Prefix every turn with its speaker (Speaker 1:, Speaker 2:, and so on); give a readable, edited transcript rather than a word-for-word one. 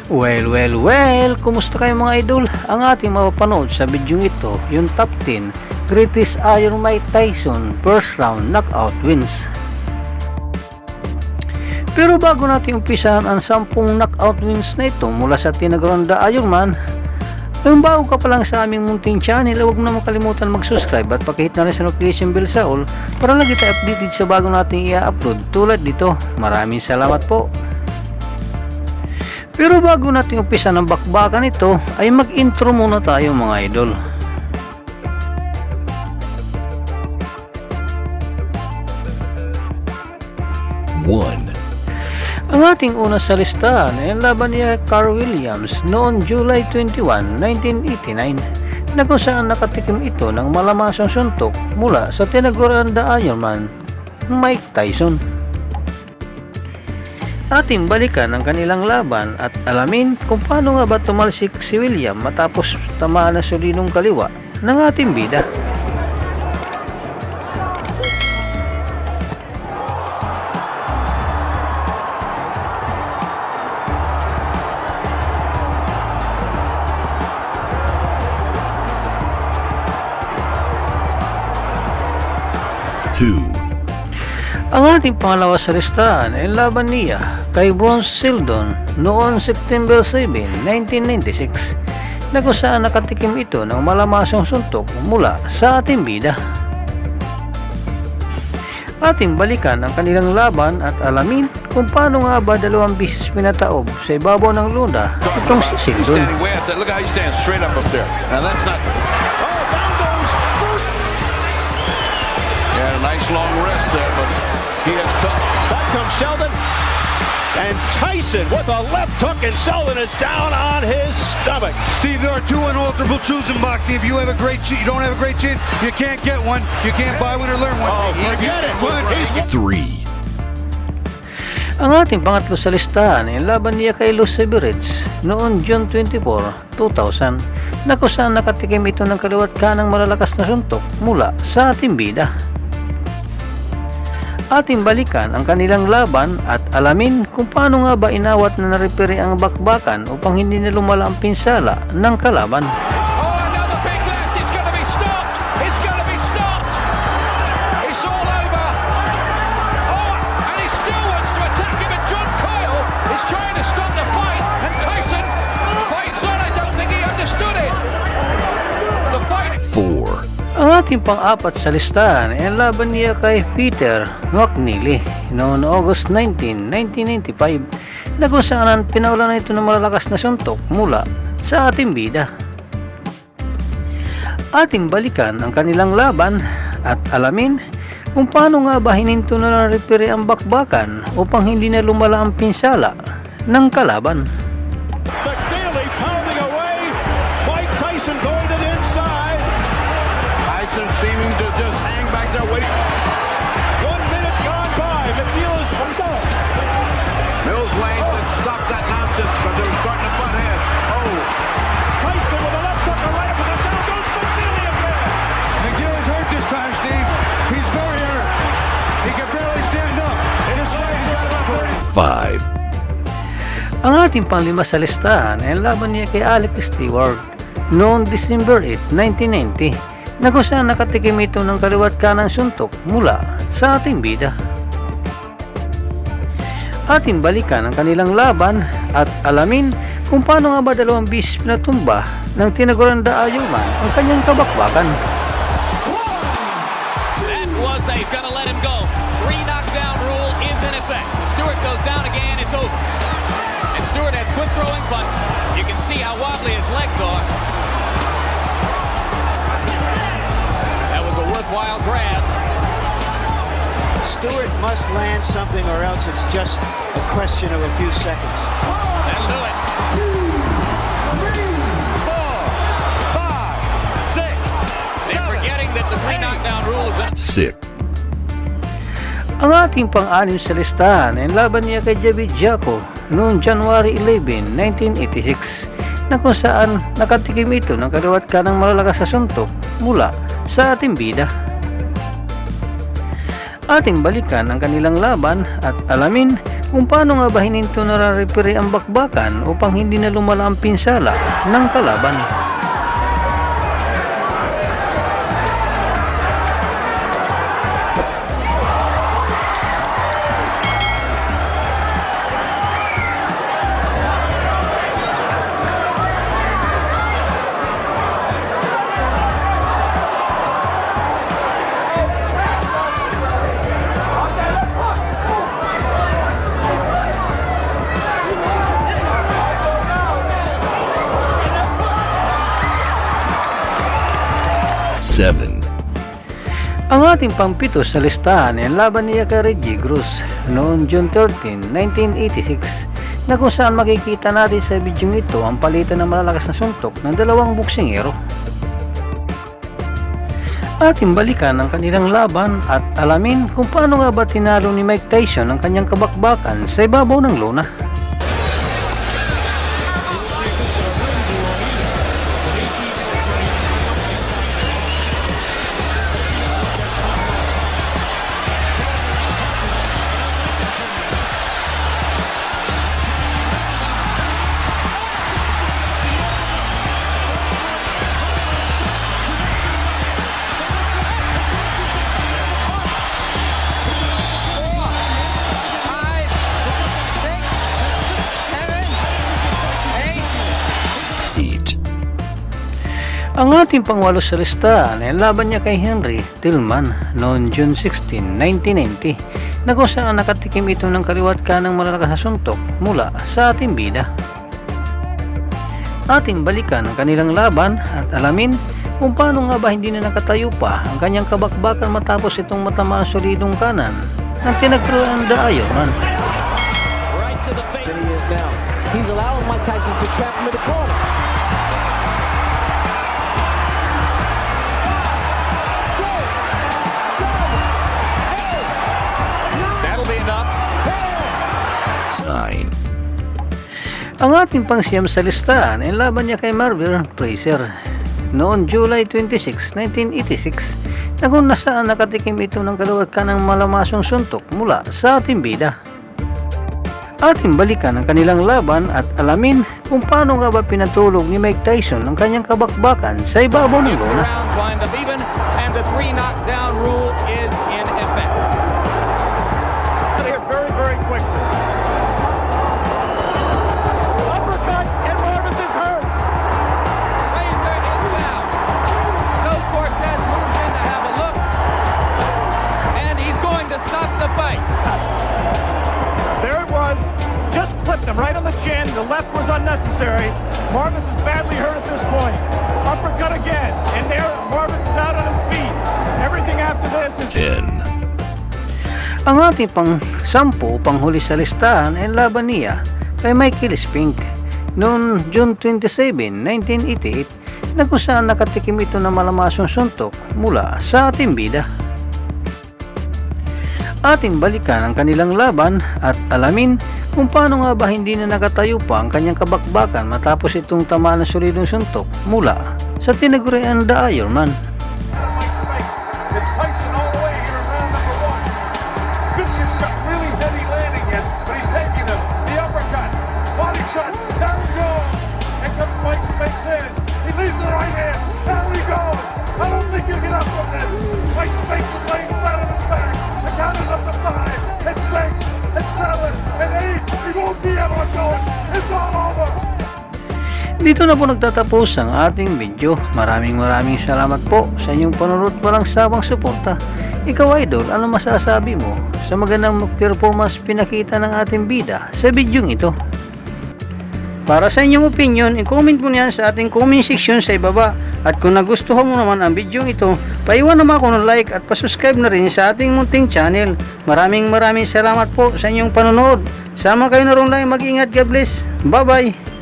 Speaker 1: Well, kumusta kayo mga idol? Ang ating mapapanood sa video ito, yung top 10 greatest Iron Mike Tyson first round knockout wins. Pero bago natin umpisahan ang 10 knockout wins na ito mula sa tinaguriang The Iron Man, kung bago ka pa lang sa aming munting channel, huwag na makalimutan mag-subscribe at pakihit na rin sa notification bell sa all para lagi tayo updated sa bago nating i-upload tulad dito. Maraming salamat po. Pero bago natin umpisa ng bakbakan ito, ay mag-intro muna tayo mga idol. Ang ating una sa listahan ay ang laban niya Carl Williams noong July 21, 1989 na kung saan nakatikim ito ng malamasang suntok mula sa tinaguriang The Iron Man, Mike Tyson. Ating balikan ang kanilang laban at alamin kung paano nga ba tumalsik si William matapos tamaan na sulinong kaliwa ng ating bida. Ang ating pangalawa sa listahan ay laban niya kay Bronze Seldon noong September 7, 1996 na kung saan nakatikim ito ng malamasang suntok mula sa ating bida. Ating balikan ang kanilang laban at alamin kung paano nga ba 2 bisis pinataob sa ibabaw ng luna itong si Seldon.
Speaker 2: Nice long rest there, but he has felt. Back comes Sheldon, and Tyson with a left hook, and Sheldon is down on his stomach.
Speaker 3: Steve, there are 2 unalterable truths in boxing. If you have a great chin, you don't have a great chin, you can't get one. You can't buy one or learn one.
Speaker 2: Oh, forget it.
Speaker 1: 3. Ang ating pangatlo sa listahan ay laban niya kay Los Severets noong June 24, 2000 na kung saan nakatikim ito ng kaliwat kanang malalakas na suntok mula sa ating bida. Ating balikan ang kanilang laban at alamin kung paano nga ba inawat na narepere ang bakbakan upang hindi na lumala ang pinsala ng kalaban. Ang ating pang-apat sa listahan ay ang laban niya kay Peter McNeely noong August 19, 1995 na kung saan pinawalan na ito ng malalakas na suntok mula sa ating bida. Ating balikan ang kanilang laban at alamin kung paano nga ba hininto na repere ang bakbakan upang hindi na lumala ang pinsala ng kalaban.
Speaker 2: Seeming to just hang back there waiting. 1 minute gone by. McNeil is Mills Wayne had stopped that nonsense because they were starting to butt heads. Oh. Tyson with a left hook right up and down goes McNeil again.
Speaker 3: McNeil is hurt this time, Steve. He's very hurt. He can barely stand up. And his legs are out of
Speaker 1: 5. Ang ating panglima sa listahan ay ang laban niya kay Alex Stewart noong December 8, 1990 na kung saan nakatikim ito ng kaliwat kanang suntok mula sa ating bida. Ating balikan ang kanilang laban at alamin kung paano nga ba 2 bisis pinatumba ng tinaguriang The Iron Man ang kanyang kabakbakan.
Speaker 4: That was a gonna let him go. 3 knockdown rule is in effect. Stewart goes down again, it's over. And Stewart has quit throwing, but you can see how wobbly his legs are. Worthwhile grab.
Speaker 5: Stewart must land something or else it's just a question of a few seconds.
Speaker 4: That'll do it.
Speaker 2: 2, 3, 4, 5, 6.
Speaker 4: They're forgetting that the 3 knockdown rule is in.
Speaker 1: 6. Ang ating pang-anim sa listahan ay laban niya kay David Jaco noong January 11, 1986 na kung saan nakatikim ito ng kaliwat kanang malalakas na suntok mula sa ating bida. Ating balikan ang kanilang laban at alamin kung paano nga ba hininto na referee ang bakbakan upang hindi na lumala ang pinsala ng kalaban. Ang ating pangpito sa listahan ay ang laban niya kay Reggie Cruz noong June 13, 1986 na kung saan makikita natin sa bidyong ito ang palitan ng malalakas na suntok ng dalawang boksingero. Ating balikan ang kanilang laban at alamin kung paano nga ba tinalo ni Mike Tyson ang kanyang kabakbakan sa ibabaw ng lona. Ang ating pangwalo sa listahan ay laban niya kay Henry Tillman noong June 16, 1990 na kung saan nakatikim ito ng kaliwat kanang malalakas na suntok mula sa ating bida. Ating balikan ang kanilang laban at alamin kung paano nga ba hindi na nakatayo pa ang kanyang kabakbakan matapos itong matama ng solidong kanan ng tinagruan the Ironman.
Speaker 6: Right to the face. He is now. He's allowing Mike Tyson to trap him in the corner.
Speaker 1: Ang ating pangsiyam sa listahan ay laban niya kay Marvin Frazier noong July 26, 1986 na kung nasaan nakatikim ito ng kaliwat kanang malamasong suntok mula sa ating bida. Ating balikan ang kanilang laban at alamin kung paano nga ba pinatulog ni Mike Tyson ang kanyang kabakbakan sa ibabaw ng lona.
Speaker 4: And the 3 knockdown rule is in effect.
Speaker 2: Very, very quickly. Uppercut, and Marvis is hurt.
Speaker 4: Frazier is down. Joe Cortez moves in to have a look, and he's going to stop the fight.
Speaker 2: There it was. Just clipped him right on the chin. The left was unnecessary. Marvis is badly hurt at this point. Uppercut again, and there Marvis is out on his feet. Everything after this is
Speaker 7: 10.
Speaker 1: Ang ating pang-10 panghuli sa listahan ay laban niya kay Michael Spink noong June 27, 1988 na kung saan nakatikim ito ng malamasong suntok mula sa ating bida. Ating balikan ang kanilang laban at alamin kung paano nga ba hindi na nakatayo pa ang kanyang kabakbakan matapos itong tamaan ng solidong suntok mula sa tinagurian the Ironman.
Speaker 3: It's Tyson all the way here in round number 1. Vicious shot, really heavy landing it, but he's taking him. The uppercut, body shot, down he goes. And comes Mike Spinks in. He leaves the right hand, down he goes. I don't think he'll get up from this. Mike Spinks is laying flat on his back. The count is up to 5, and 6, and 7, and 8. He won't be able to do it. It's all over.
Speaker 1: Dito na po nagtatapos ang ating video. Maraming salamat po sa inyong panonood, walang sawang suporta. Ikaw idol, ano masasabi mo sa magandang performance pinakita ng ating bida sa bidyong ito? Para sa inyong opinion, i-comment mo niyan sa ating comment section sa ibaba. At kung nagustuhan mo naman ang bidyong ito, paiwan naman ako ng like at pasubscribe na rin sa ating munting channel. Maraming salamat po sa inyong panonood. Sama kayo na rin lang, mag-ingat, God bless. Bye bye!